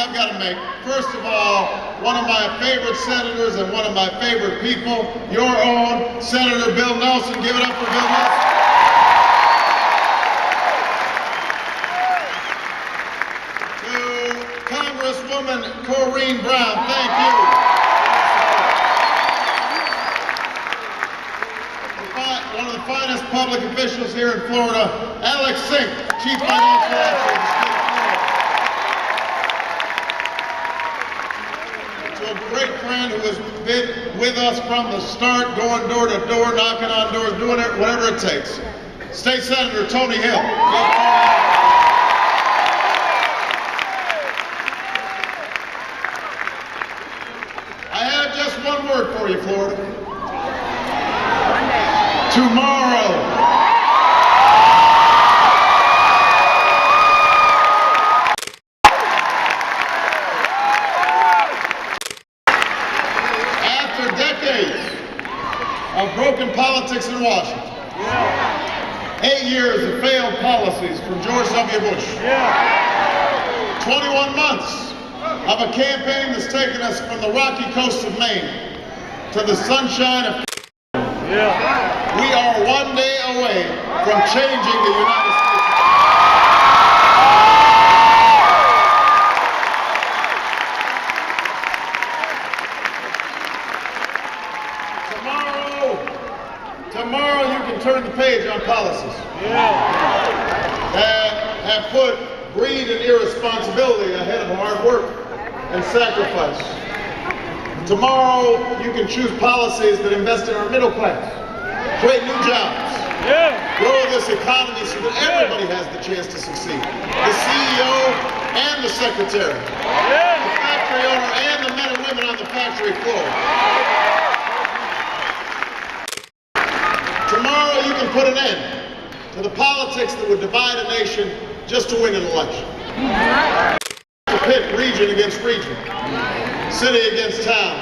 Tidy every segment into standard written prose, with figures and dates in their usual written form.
I've got to make. First of all, one of my favorite senators and one of my favorite people, your own Senator Bill Nelson. Give it up for Bill Nelson. To Congresswoman Corrine Brown, thank you. One of the finest public officials here in Florida, Alex Sink, Chief Financial Officer of the state of Florida. To a great friend who has been with us from the start, going door to door, knocking on doors, doing it, whatever it takes. State Senator Tony Hill. I have just one word for you, Florida. Tomorrow. After decades of broken politics in Washington, 8 years of failed policies from George W. Bush, 21 months of a campaign that's taken us from the rocky coast of Maine to the sunshine of we are one day away from changing the United States. Tomorrow you can turn the page on policies that have put greed and irresponsibility ahead of hard work and sacrifice. Tomorrow you can choose policies that invest in our middle class, create new jobs, grow this economy so that everybody has the chance to succeed. The CEO and the secretary, the factory owner and the men and women on the factory floor. Tomorrow you can put an end to the politics that would divide a nation just to win an election. To pit region against region, city against town,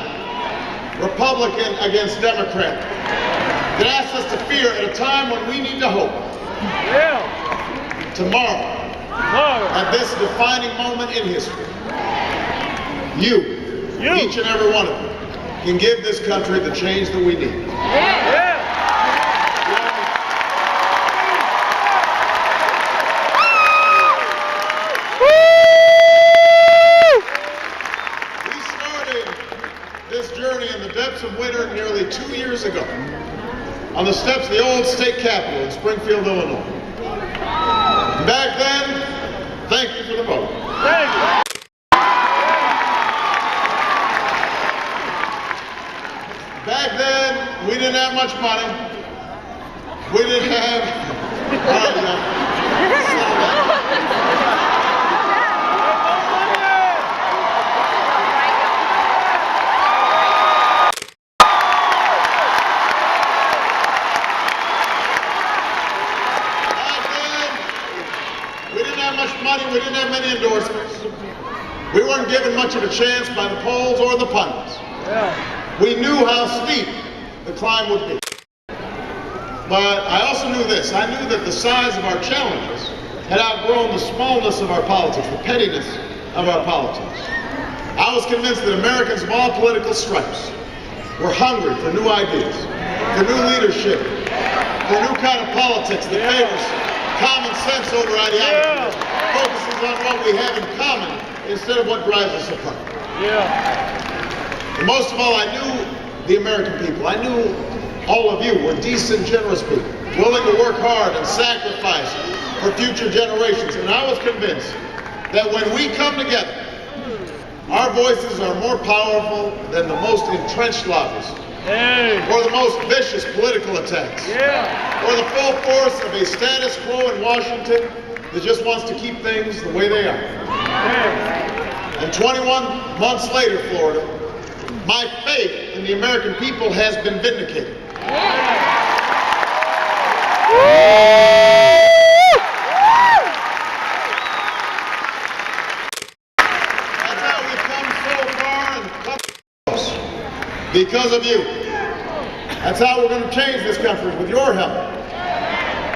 Republican against Democrat, that asks us to fear at a time when we need to hope. Tomorrow, at this defining moment in history, you, each and every one of you, can give this country the change that we need. This journey in the depths of winter nearly 2 years ago on the steps of the old state capitol in Springfield, Illinois. Back then, thank you for the vote. Thank you. Back then, we didn't have much money. We didn't have, money, we didn't have many endorsements. We weren't given much of a chance by the polls or the pundits. We knew how steep the climb would be. But I also knew this. I knew that the size of our challenges had outgrown the smallness of our politics, the pettiness of our politics. I was convinced that Americans of all political stripes were hungry for new ideas, for new leadership, for a new kind of politics that favors common sense over ideology, focuses on what we have in common instead of what drives us apart. And most of all, I knew the American people. I knew all of you were decent, generous people, willing to work hard and sacrifice for future generations. And I was convinced that when we come together, our voices are more powerful than the most entrenched lobbies, or the most vicious political attacks, or the full force of a status quo in Washington that just wants to keep things the way they are. And 21 months later, Florida, my faith in the American people has been vindicated. That's how we've come so far and come close. Because of you. That's how we're going to change this country, with your help.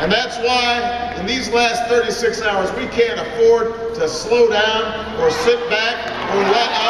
And that's why, in these last 36 hours, we can't afford to slow down or sit back who let